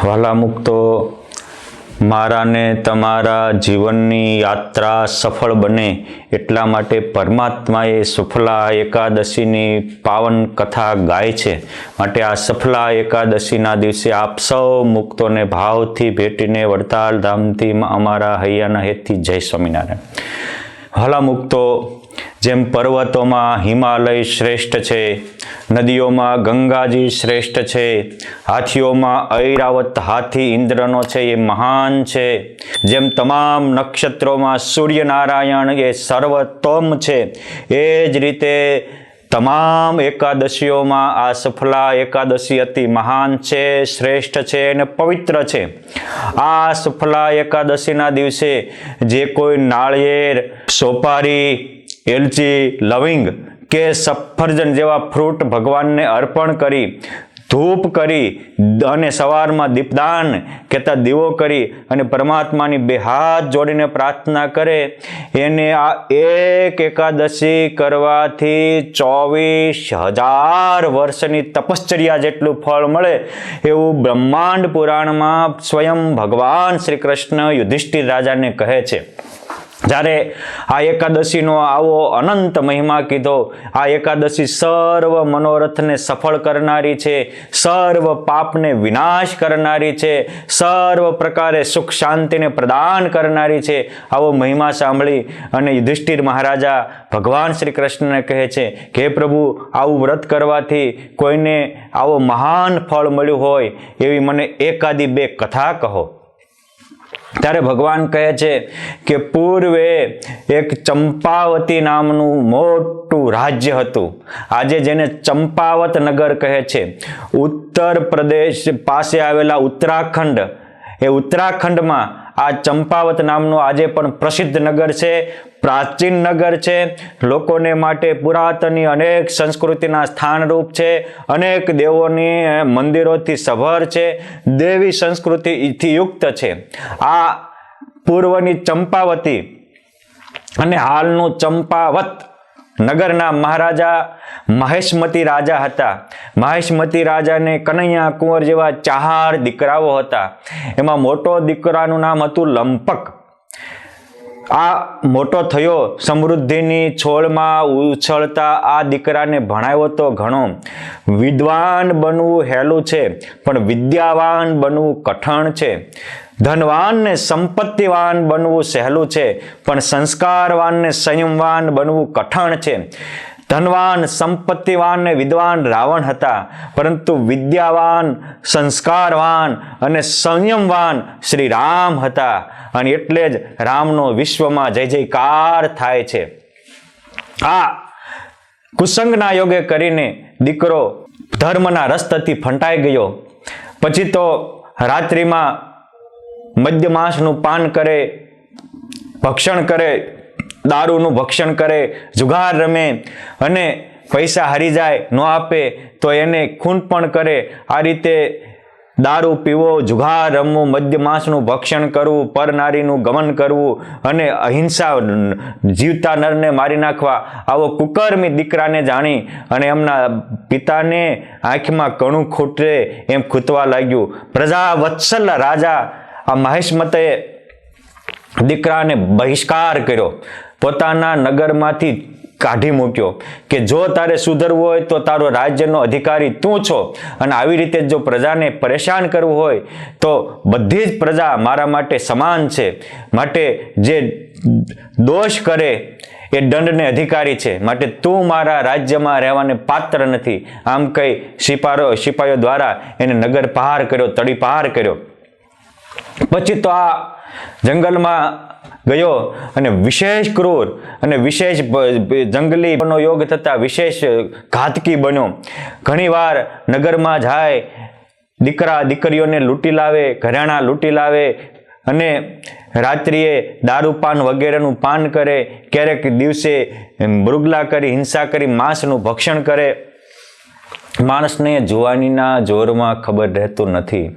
વાલા મુક્તો, મારા ને તમારા જીવનની યાત્રા સફળ બને એટલા માટે પરમાત્માએ સુફલા એકાદશીની પાવન કથા ગાય છે. માટે આ સફલા એકાદશીના દિવસે આપ સૌ મુક્તોને ભાવથી ભેટીને વડતાલ ધામથી અમારા હૈયાના હેતથી જય સ્વામિનારાયણ. વાલા મુક્તો, જેમ પર્વતોમાં હિમાલય શ્રેષ્ઠ છે, નદીઓમાં ગંગાજી શ્રેષ્ઠ છે, હાથીઓમાં ઐરાવત હાથી ઇન્દ્રનો છે એ મહાન છે, જેમ તમામ નક્ષત્રોમાં સૂર્યનારાયણ એ સર્વોત્તમ છે, એ જ રીતે તમામ એકાદશીઓમાં આ સફલા એકાદશી અતિ મહાન છે, શ્રેષ્ઠ છે અને પવિત્ર છે. આ સફલા એકાદશીના દિવસે જે કોઈ નાળિયેર, સોપારી, એલચી, લવિંગ કે સફરજન જેવા ફ્રૂટ ભગવાનને અર્પણ કરી, ધૂપ કરી અને સવારમાં દીપદાન કહેતા દીવો કરી અને પરમાત્માની બે હાથ જોડીને પ્રાર્થના કરે, એને આ એક એકાદશી કરવાથી 24,000 વર્ષની તપશ્ચર્યા જેટલું ફળ મળે એવું બ્રહ્માંડ પુરાણમાં સ્વયં ભગવાન શ્રી કૃષ્ણ યુધિષ્ઠિર રાજાને કહે છે. જ્યારે આ એકાદશીનો આવો અનંત મહિમા કીધો, આ એકાદશી સર્વ મનોરથને સફળ કરનારી છે, સર્વ પાપને વિનાશ કરનારી છે, સર્વ પ્રકારે સુખ શાંતિને પ્રદાન કરનારી છે, આવો મહિમા સાંભળી અને યુધિષ્ઠિર મહારાજા ભગવાન શ્રી કૃષ્ણને કહે છે કે હે પ્રભુ, આવું વ્રત કરવાથી કોઈને આવો મહાન ફળ મળ્યું હોય એવી મને એકાદી બે કથા કહો. ત્યારે ભગવાન કહે છે કે પૂર્વે એક ચંપાવતી નામનું મોટું રાજ્ય હતું. આજે જેને ચંપાવત નગર કહે છે, ઉત્તર પ્રદેશ પાસે આવેલા ઉત્તરાખંડ, એ ઉત્તરાખંડમાં આ ચંપાવત નામનું આજે પણ પ્રસિદ્ધ નગર છે, પ્રાચીન નગર છે, લોકોને માટે પુરાતનની અનેક સંસ્કૃતિના સ્થાનરૂપ છે, અનેક દેવોની મંદિરોથી સભર છે, દેવી સંસ્કૃતિથી યુક્ત છે. આ પૂર્વની ચંપાવતી અને હાલનું ચંપાવત નગરના મહારાજા મહેશમતી રાજા હતા. મહેશમતી રાજાને કનૈયા કુંવર જેવા 4 દીકરાઓ હતા. એમાં મોટો દીકરાનું નામ હતું લંપક. આ મોટો થયો, સમૃદ્ધિની છોડમાં ઉછળતા આ દીકરાને ભણાવ્યો તો ઘણો. વિદ્વાન બનવું હેલું છે, પણ વિદ્યાવાન બનવું કઠણ છે. ધનવાન ને સંપત્તિવાન બનવું સહેલું છે, પણ સંસ્કારવાન ને સંયમવાન બનવું કઠણ છે. ધનવાન, સંપત્તિવાન ને વિદ્વાન રાવણ હતા, પરંતુ વિદ્યાવાન, સંસ્કારવાન અને સંયમવાન શ્રી રામ હતા. અને એટલે જ રામનો વિશ્વમાં જય જયકાર થાય છે. આ કુસંગના યોગે કરીને દીકરો ધર્મના રસ્તેથી ફંટાઈ ગયો. પછી તો રાત્રિમાં મદ્યમાંસનું પાન કરે, ભક્ષણ કરે, દારૂનું ભક્ષણ કરે, જુગાર રમે અને પૈસા હારી જાય, ન આપે તો એને ખૂન પણ કરે. આ રીતે દારૂ પીવો, જુગાર રમવું, મદ્યમાંસનું ભક્ષણ કરવું, પરનારીનું ગમન કરવું અને અહિંસા, જીવતા નરને મારી નાખવા, આવો કુકર્મી દીકરાને જાણી અને એમના પિતાને આંખમાં કણું ખૂટે એમ ખૂટવા લાગ્યું. પ્રજા વત્સલ રાજા આ મહેશમતે દીકરાને બહિષ્કાર કર્યો, પોતાના નગરમાંથી કાઢી મૂક્યો કે જો તારે સુધરવું હોય તો તારો રાજ્યનો અધિકારી તું છો, અને આવી રીતે જો પ્રજાને પરેશાન કરવું હોય તો બધી જ પ્રજા મારા માટે સમાન છે. માટે જે દોષ કરે એ દંડને અધિકારી છે, માટે તું મારા રાજ્યમાં રહેવાને પાત્ર નથી. આમ કહી સિપાહીઓ દ્વારા એને નગર પહાર કર્યો, તડી પહાર કર્યો. પછી તો આ જંગલમાં ગયો અને વિશેષ ક્રૂર અને વિશેષ જંગલી યોગ થતા વિશેષ ઘાતકી બન્યો. ઘણીવાર નગરમાં જાય, દીકરીઓને લૂંટી લાવે, ઘરેણાં લૂંટી લાવે અને રાત્રિએ દારૂપાન વગેરેનું પાન કરે. ક્યારેક દિવસે મૃગલા કરી, હિંસા કરી, માંસનું ભક્ષણ કરે. માણસને જુવાનીના જોરમાં ખબર રહેતું નથી,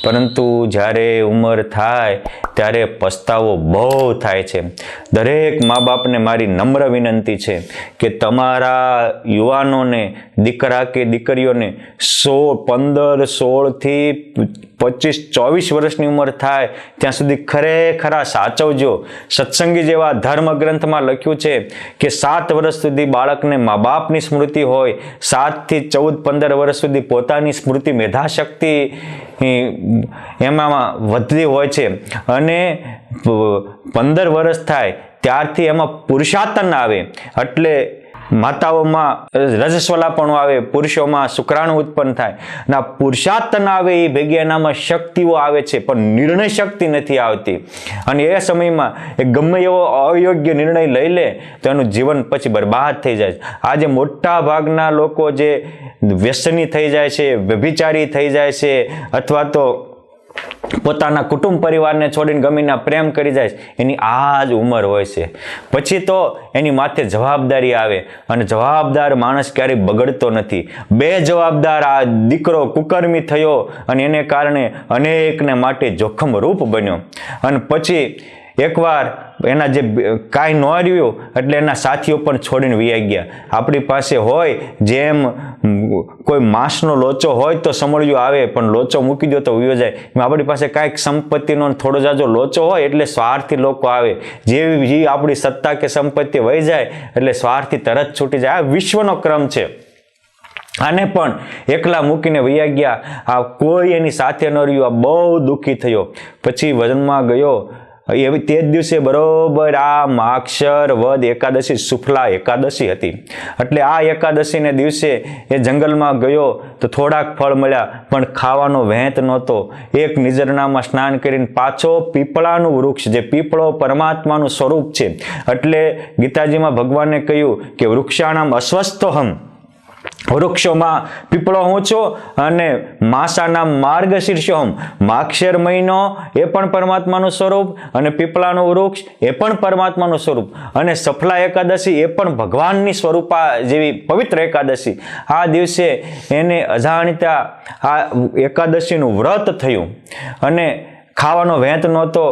પરંતુ જ્યારે ઉંમર થાય ત્યારે પસ્તાવો બહુ થાય છે. દરેક મા બાપને મારી નમ્ર વિનંતી છે કે તમારા યુવાનોને, દીકરા કે દીકરીઓને 15, 16 થી 25, 24 વર્ષની ઉંમર થાય ત્યાં સુધી ખરેખરા સાચવજો. સત્સંગી જેવા ધર્મ ગ્રંથમાં લખ્યું છે કે 7 વર્ષ સુધી બાળકને મા બાપની સ્મૃતિ હોય, 7 થી 14, 15 વર્ષ સુધી પોતાની સ્મૃતિ, મેધાશક્તિ એમાં વધતી હોય છે, અને 15 વર્ષ થાય ત્યારથી એમાં પુરુષાતન આવે, એટલે માતાઓમાં રજસ્વલાપણું આવે, પુરુષોમાં શુક્રાણુ ઉત્પન્ન થાય. ના પુરુષાતન આવે એ ભેગી એનામાં શક્તિઓ આવે છે, પણ નિર્ણય શક્તિ નથી આવતી. અને એ સમયમાં એ ગમે એવો અયોગ્ય નિર્ણય લઈ લે તો એનું જીવન પછી બરબાદ થઈ જાય. આજે મોટા ભાગના લોકો જે વ્યસની થઈ જાય છે, વ્યભિચારી થઈ જાય છે, અથવા તો પોતાના કુટુંબ પરિવારને છોડીને ગમીને પ્રેમ કરી જાય, એની આ જ ઉંમર હોય છે. પછી તો એની માથે જવાબદારી આવે, અને જવાબદાર માણસ ક્યારેય બગડતો નથી. બેજવાબદાર આ દીકરો કુકર્મી થયો અને એને કારણે અનેકને માટે જોખમરૂપ બન્યો. અને પછી એકવાર એના જે કાંઈ ન રહ્યું એટલે એના સાથીઓ પણ છોડીને વહી ગયા. આપણી પાસે હોય, જેમ કોઈ માંસનો લોચો હોય તો સમળ્યું આવે, પણ લોચો મૂકી દો તો વયો જાય. આપણી પાસે કાંઈક સંપત્તિનો થોડો જાજો લોચો હોય એટલે સ્વાર્થી લોકો આવે. જેવી આપણી સત્તા કે સંપત્તિ વહી જાય એટલે સ્વાર્થી તરત છૂટી જાય. આ વિશ્વનો ક્રમ છે. આને પણ એકલા મૂકીને વયા ગયા. આ કોઈ એની સાથે ન રહ્યું. આ બહુ દુઃખી થયો. પછી વનમાં ગયો. એવી તે જ દિવસે બરોબર આ માક્ષર વદ એકાદશી, શુક્લા એકાદશી હતી. એટલે આ એકાદશીને દિવસે એ જંગલમાં ગયો તો થોડાક ફળ મળ્યા, પણ ખાવાનો વહેંત નહોતો. એક નિઝરણામાં સ્નાન કરીને પાછો પીપળાનું વૃક્ષ, જે પીપળો પરમાત્માનું સ્વરૂપ છે, એટલે ગીતાજીમાં ભગવાને કહ્યું કે વૃક્ષાણામ અસ્વસ્થોહમ, વૃક્ષોમાં પીપળો ઊંચો અને માસાના માર્ગશીર્ષોહમ, માક્ષર મહિનો એ પણ પરમાત્માનું સ્વરૂપ, અને પીપળાનું વૃક્ષ એ પણ પરમાત્માનું સ્વરૂપ, અને સફલા એકાદશી એ પણ ભગવાનની સ્વરૂપા જેવી પવિત્ર એકાદશી. આ દિવસે એને અજાણતા આ એકાદશીનું વ્રત થયું, અને ખાવાનો વહેંત નહોતો,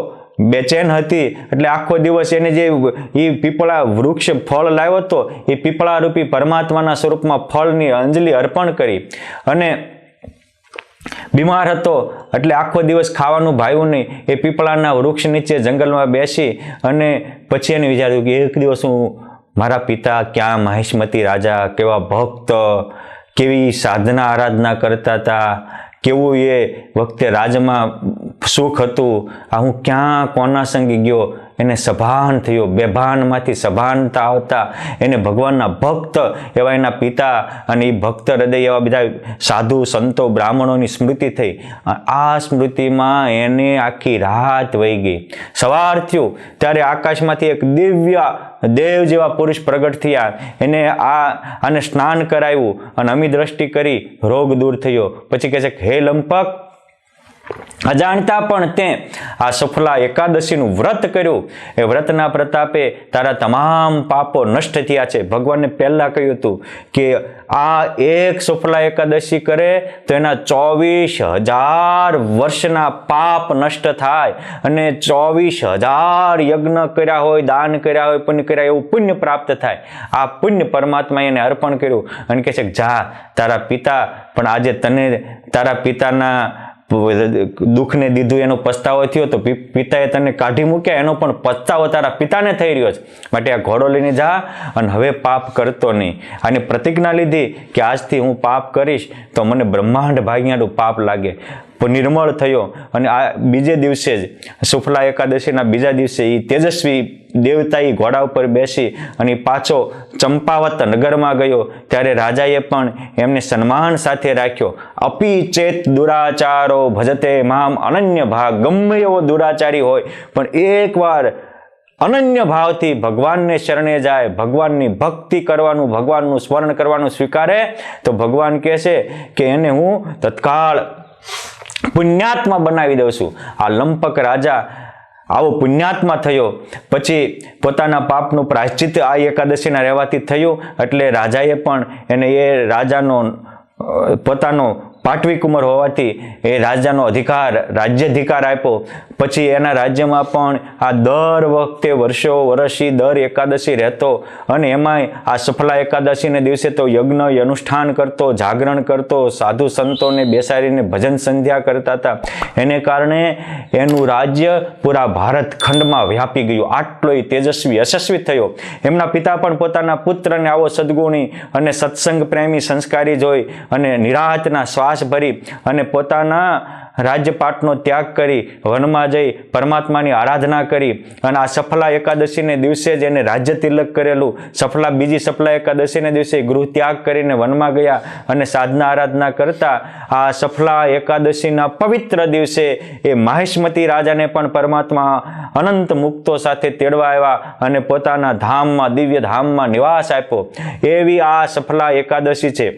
બેચેન હતી. એટલે આખો દિવસ એને જે એ પીપળા વૃક્ષ ફળ લાવ્યો હતો, એ પીપળા રૂપી પરમાત્માના સ્વરૂપમાં ફળની અંજલિ અર્પણ કરી, અને બીમાર હતો એટલે આખો દિવસ ખાવાનું ભાવ્યું નહીં. એ પીપળાના વૃક્ષ નીચે જંગલમાં બેસી અને પછી એને વિચાર્યું કે એક દિવસ હું મારા પિતા ક્યાં મહેશમતી રાજા, કેવા ભક્ત, કેવી સાધના આરાધના કરતા હતા, કેવું એ વખતે રાજમાં સુખ હતું, આ હું ક્યાં કોના સંગી ગયો. એને સભાન થયો. બેભાનમાંથી સભાનતા આવતા એને ભગવાનના ભક્ત એવા એના પિતા અને એ ભક્ત હૃદય એવા બધા સાધુ સંતો બ્રાહ્મણોની સ્મૃતિ થઈ. આ સ્મૃતિમાં એને આખી રાત વહી ગઈ. સવાર થયું ત્યારે આકાશમાંથી એક દિવ્ય દેવ જેવા પુરુષ પ્રગટ થયા. એને આને સ્નાન કરાવ્યું અને અમી દ્રષ્ટિ કરી, રોગ દૂર થયો. પછી કહે છે કે હે લંપક, અજાણતા પણ તે આ સફલા એકાદશીનું વ્રત કર્યું. એ વ્રતના પ્રતાપે તારા તમામ પાપો નષ્ટ થયા છે. ભગવાનને પહેલા કહ્યું હતું કે આ એક સફલા એકાદશી કરે તો એના 24,000 વર્ષના પાપ નષ્ટ થાય, અને 24,000 યજ્ઞ કર્યા હોય, દાન કર્યા હોય, પુણ્ય કર્યા એવું પુણ્ય પ્રાપ્ત થાય. આ પુણ્ય પરમાત્માએ એને અર્પણ કર્યું અને કહે છે કે જા, તારા પિતા પણ આજે તને તારા પિતાના દુઃખને દીધું, એનો પસ્તાવો થયો તો પિતાએ તને કાઢી મૂક્યા, એનો પણ પસ્તાવો તારા પિતાને થઈ રહ્યો છે. માટે આ ઘોડો લઈને જા અને હવે પાપ કરતો નહીં. અને પ્રતિજ્ઞા લીધી કે આજથી હું પાપ કરીશ તો મને બ્રહ્માંડ ભાગ્યાનું પાપ લાગે. નિર્મળ થયો. અને આ બીજે દિવસે જ શુક્લા એકાદશીના બીજા દિવસે એ તેજસ્વી દેવતા એ ઘોડા ઉપર બેસી અને પાછો ચંપાવત નગરમાં ગયો. ત્યારે રાજાએ પણ એમને સન્માન સાથે રાખ્યો. અપી ચેત દુરાચારો ભજતે મામ અનન્ય ભાગ. ગમે એવો દુરાચારી હોય પણ એકવાર અનન્ય ભાવથી ભગવાનને શરણે જાય, ભગવાનની ભક્તિ કરવાનું, ભગવાનનું સ્મરણ કરવાનું સ્વીકારે તો ભગવાન કહે છે કે એને હું તત્કાળ પુણ્યાત્મા બનાવી દઉં છું. આ લંપક રાજા આવો પુણ્યાત્મા થયો. પછી પોતાના પાપનું પ્રાયશ્ચિત આ એકાદશીના રહેવાથી થયું. એટલે રાજાએ પણ એને એ રાજાનો પોતાનો પાટવી ઉંમર હોવાથી એ રાજાનો રાજ્યાધિકાર આપ્યો. પછી એના રાજ્યમાં પણ આ દર વખતે વર્ષી દર એકાદશી રહેતો અને એમાંય આ સફલા એકાદશીને દિવસે તો યજ્ઞ અનુષ્ઠાન કરતો, જાગરણ કરતો, સાધુ સંતોને બેસાડીને ભજન સંધ્યા કરતા હતા. એને કારણે એનું રાજ્ય પૂરા ભારત ખંડમાં વ્યાપી ગયું. આટલો તેજસ્વી યશસ્વી થયો. એમના પિતા પણ પોતાના પુત્રને આવો સદગુણી અને સત્સંગ પ્રેમી સંસ્કારી જોઈ અને નિરાંતના શ્વાસ ભરી અને પોતાના રાજ્યપાટનો ત્યાગ કરી વનમાં જઈ પરમાત્માની આરાધના કરી અને આ સફલા એકાદશીને દિવસે જ એને રાજ્ય તિલક કરેલું. બીજી સફલા એકાદશીને દિવસે ગૃહ ત્યાગ કરીને વનમાં ગયા અને સાધના આરાધના કરતા આ સફલા એકાદશીના પવિત્ર દિવસે એ માહિષ્મતી રાજાને પણ પરમાત્મા અનંત મુક્તો સાથે તેડવા આવ્યા અને પોતાના ધામમાં, દિવ્ય ધામમાં નિવાસ આપ્યો. એવી આ સફલા એકાદશી છે.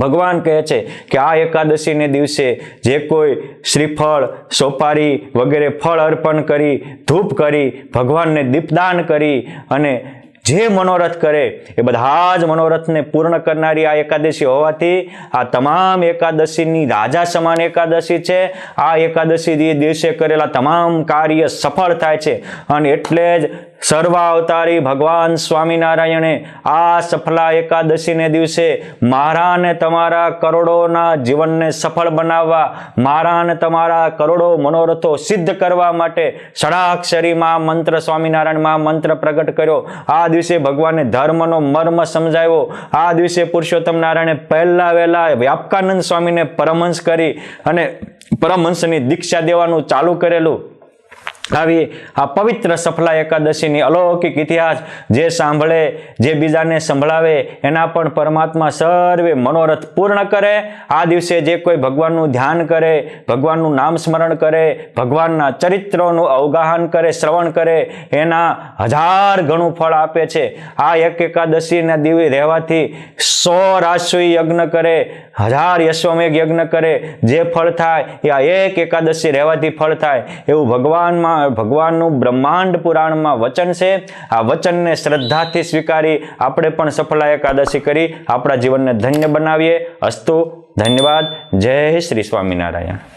ભગવાન કહે છે કે આ એકાદશીને દિવસે જે કોઈ શ્રીફળ, સોપારી વગેરે ફળ અર્પણ કરી, ધૂપ કરી, ભગવાનને દીપદાન કરી અને જે મનોરથ કરે એ બધા જ મનોરથને પૂર્ણ કરનારી આ એકાદશી હોવાથી આ તમામ એકાદશીની રાજા સમાન એકાદશી છે. આ એકાદશી દિવસે કરેલા તમામ કાર્ય સફળ થાય છે અને એટલે જ સર્વાવતારી ભગવાન સ્વામિનારાયણે આ સફલા એકાદશીને દિવસે મારા અને તમારા કરોડોના જીવનને સફળ બનાવવા, મારા અને તમારા કરોડો મનોરથો સિદ્ધ કરવા માટે ષડાક્ષરી મહામંત્ર, સ્વામિનારાયણ મહામંત્ર પ્રગટ કર્યો. આ દિવસે ભગવાને ધર્મનો મર્મ સમજાવ્યો. આ દિવસે પુરુષોત્તમ નારાયણે પહેલા વહેલા વ્યાપકાનંદ સ્વામીને પરમહંસ કરી અને પરમહંસની દીક્ષા દેવાનું ચાલુ કરેલું. આવી આ પવિત્ર સફલા એકાદશીની અલૌકિક ઇતિહાસ જે સાંભળે, જે બીજાને સંભળાવે એના પણ પરમાત્મા સર્વે મનોરથ પૂર્ણ કરે. આ દિવસે જે કોઈ ભગવાનનું ધ્યાન કરે, ભગવાનનું નામ સ્મરણ કરે, ભગવાનના ચરિત્રોનું અવગાહન કરે, શ્રવણ કરે, એના 1000 ગણું ફળ આપે છે. આ એક એકાદશીના દિવસે રહેવાથી 100 રાજસૂય યજ્ઞ કરે, 1000 યશ્વમેઘ યજ્ઞ કરે, જે ફળ થાય એ આ એક એકાદશી રહેવાથી ફળ થાય એવું ભગવાનનું બ્રહ્માંડ પુરાણમાં વચન છે. આ વચનને શ્રદ્ધાથી સ્વીકારી આપણે પણ સફલા એકાદશી કરી આપણા જીવનને ધન્ય બનાવીએ. અસ્તુ. ધન્યવાદ. જય શ્રી સ્વામિનારાયણ.